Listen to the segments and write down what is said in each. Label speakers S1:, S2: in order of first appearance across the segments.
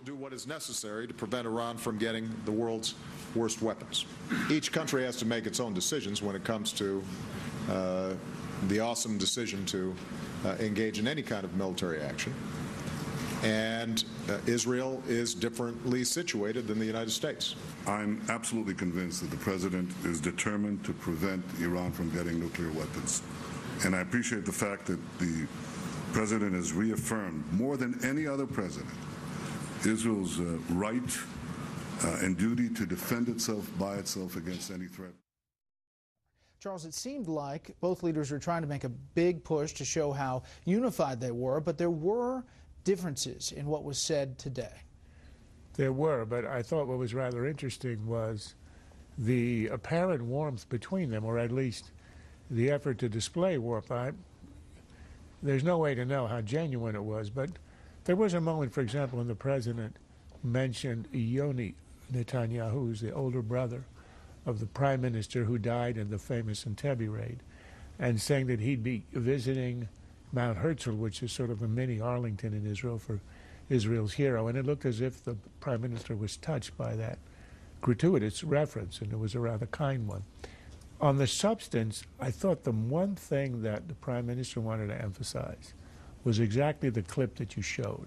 S1: do what is necessary to prevent Iran from getting the world's worst weapons. Each country has to make its own decisions when it comes to the awesome decision to engage in any kind of military action. And Israel is differently situated than the United States.
S2: I'm absolutely convinced that the President is determined to prevent Iran from getting nuclear weapons. And I appreciate the fact that the President has reaffirmed, more than any other president, Israel's right and duty to defend itself by itself against any threat.
S3: Charles, it seemed like both leaders were trying to make a big push to show how unified they were, but there were differences in what was said today.
S4: There were, but I thought what was rather interesting was the apparent warmth between them, or at least the effort to display warmth. There's no way to know how genuine it was, but there was a moment, for example, when the President mentioned Yoni Netanyahu, who's the older brother of the Prime Minister who died in the famous Entebbe raid, and saying that he'd be visiting Mount Herzl, which is sort of a mini Arlington in Israel for Israel's hero. And it looked as if the Prime Minister was touched by that gratuitous reference, and it was a rather kind one. On the substance, I thought the one thing that the Prime Minister wanted to emphasize was exactly the clip that you showed.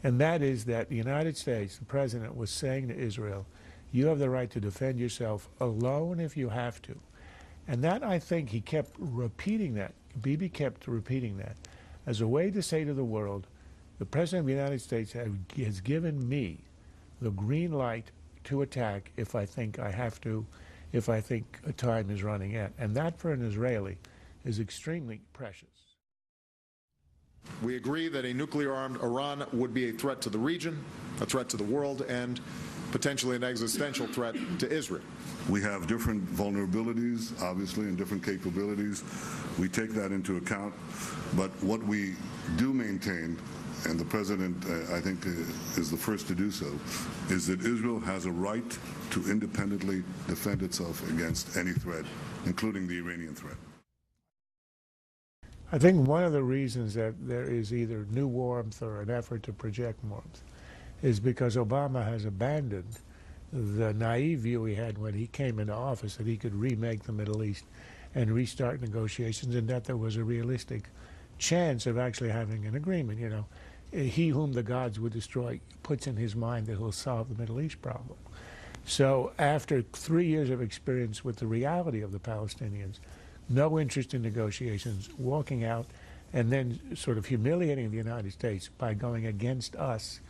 S4: And that is that the United States, the President, was saying to Israel, you have the right to defend yourself alone if you have to. And that, I think, he kept repeating that. Bibi kept repeating that as a way to say to the world, the President of the United States has given me the green light to attack if I think I have to, if I think a time is running out. And that, for an Israeli, is extremely precious.
S1: We agree that a nuclear-armed Iran would be a threat to the region, a threat to the world, and potentially an existential threat to Israel.
S2: We have different vulnerabilities, obviously, and different capabilities. We take that into account. But what we do maintain, and the President, I think, is the first to do so, is that Israel has a right to independently defend itself against any threat, including the Iranian threat.
S4: I think one of the reasons that there is either new warmth or an effort to project warmth is because Obama has abandoned the naive view he had when he came into office that he could remake the Middle East and restart negotiations, and that there was a realistic chance of actually having an agreement. You know, he whom the gods would destroy puts in his mind that he'll solve the Middle East problem. So after 3 years of experience with the reality of the Palestinians, no interest in negotiations, walking out and then sort of humiliating the United States by going against us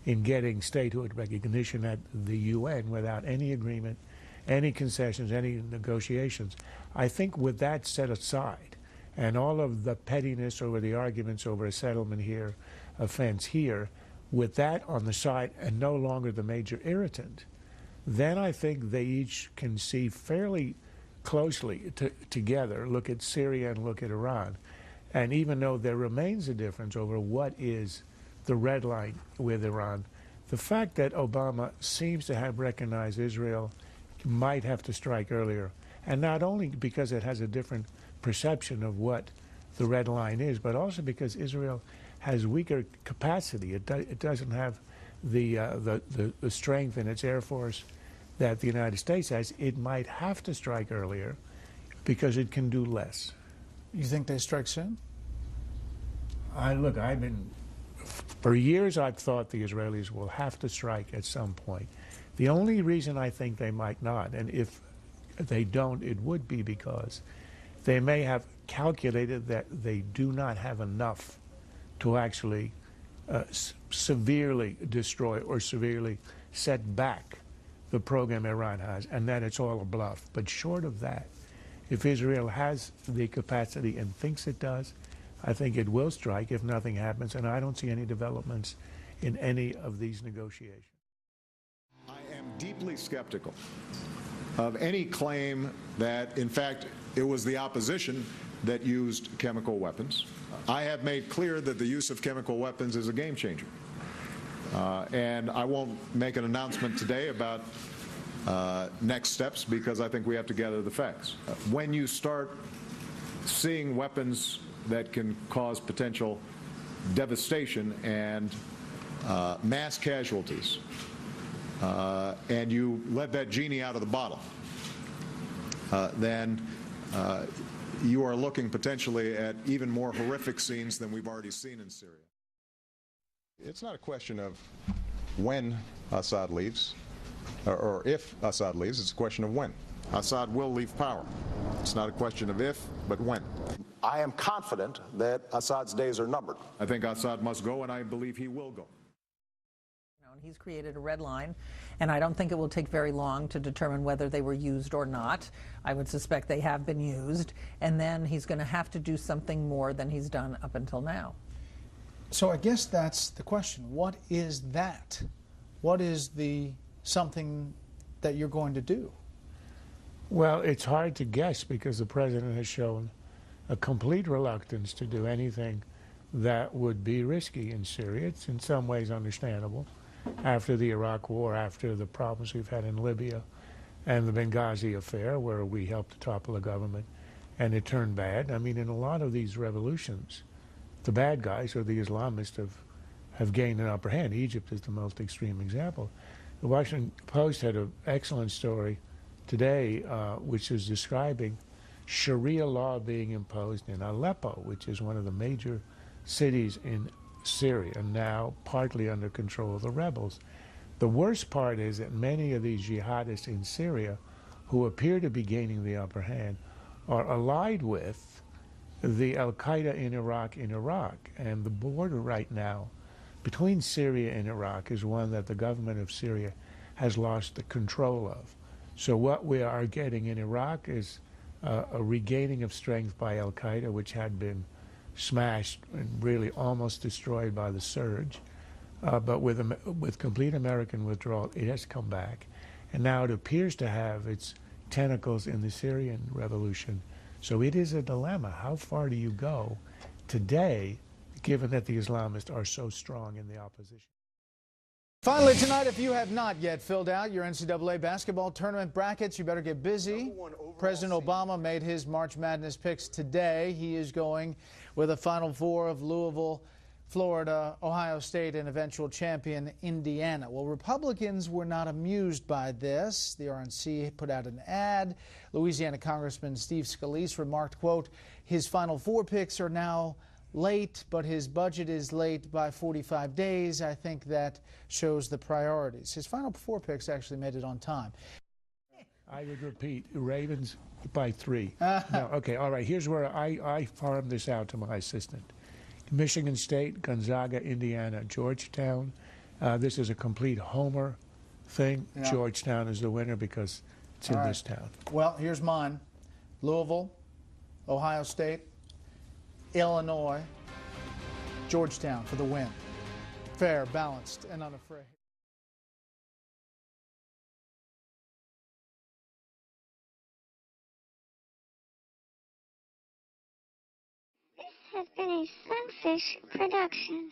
S4: in getting statehood recognition at the UN without any agreement, any concessions, any negotiations. I think with that set aside, and all of the pettiness over the arguments over a settlement here, a fence here, with that on the side and no longer the major irritant, then I think they each can see fairly closely together, look at Syria and look at Iran. And even though there remains a difference over what is the red line with Iran, the fact that Obama seems to have recognized Israel might have to strike earlier, and not only because it has a different perception of what the red line is, but also because Israel has weaker capacity. It doesn't have the strength in its Air Force that the United States has. It might have to strike earlier because it can do less.
S3: You think they strike soon?
S4: Look, for years I've thought the Israelis will have to strike at some point. The only reason I think they might not, and if they don't, it would be because they may have calculated that they do not have enough to actually severely destroy or severely set back the program Iran has, and that it's all a bluff. But short of that, if Israel has the capacity and thinks it does, I think it will strike if nothing happens, and I don't see any developments in any of these negotiations.
S1: I am deeply skeptical of any claim that, in fact, it was the opposition that used chemical weapons. I have made clear that the use of chemical weapons is a game changer. And I won't make an announcement today about next steps because I think we have to gather the facts. When you start seeing weapons that can cause potential devastation and mass casualties, and you let that genie out of the bottle, then you are looking potentially at even more horrific scenes than we've already seen in Syria. It's not a question of when Assad leaves, or if Assad leaves, it's a question of when. Assad will leave power. It's not a question of if, but when.
S5: I am confident that Assad's days are numbered.
S1: I think Assad must go, and I believe he will go.
S6: He's created a red line, and I don't think it will take very long to determine whether they were used or not. I would suspect they have been used, and then he's going to have to do something more than he's done up until now.
S3: So I guess that's the question. What is that? What is the something that you're going to do?
S4: Well, it's hard to guess because the president has shown a complete reluctance to do anything that would be risky in Syria. It's in some ways understandable after the Iraq War, after the problems we've had in Libya and the Benghazi affair where we helped to topple a government and it turned bad. I mean, in a lot of these revolutions, the bad guys or the Islamists have gained an upper hand. Egypt is the most extreme example. The Washington Post had an excellent story today which is describing Sharia law being imposed in Aleppo, which is one of the major cities in Syria, now partly under control of the rebels. The worst part is that many of these jihadists in Syria who appear to be gaining the upper hand are allied with the al-Qaeda in Iraq and the border right now between Syria and Iraq is one that the government of Syria has lost the control of. So what we are getting in Iraq is a regaining of strength by al-Qaeda, which had been smashed and really almost destroyed by the surge. But with complete American withdrawal, it has come back. And now it appears to have its tentacles in the Syrian revolution. So it is a dilemma. How far do you go today, given that the Islamists are so strong in the opposition?
S3: Finally tonight, if you have not yet filled out your NCAA basketball tournament brackets, you better get busy. President Obama made his March Madness picks today. He is going with a Final Four of Louisville, Florida, Ohio State, and eventual champion Indiana. Well, Republicans were not amused by this. The RNC put out an ad. Louisiana Congressman Steve Scalise remarked, quote, his Final Four picks are now late, but his budget is late by 45 days. I think that shows the priorities. His Final Four picks actually made it on time.
S4: I would repeat, Ravens by 3. No, okay, all right, here's where I farmed this out to my assistant. Michigan State, Gonzaga, Indiana, Georgetown. This is a complete homer thing. Yeah. Georgetown is the winner because it's in this town.
S3: Well, here's mine. Louisville, Ohio State, Illinois, Georgetown for the win. Fair, balanced, and unafraid.
S7: This has been a Sunfish production.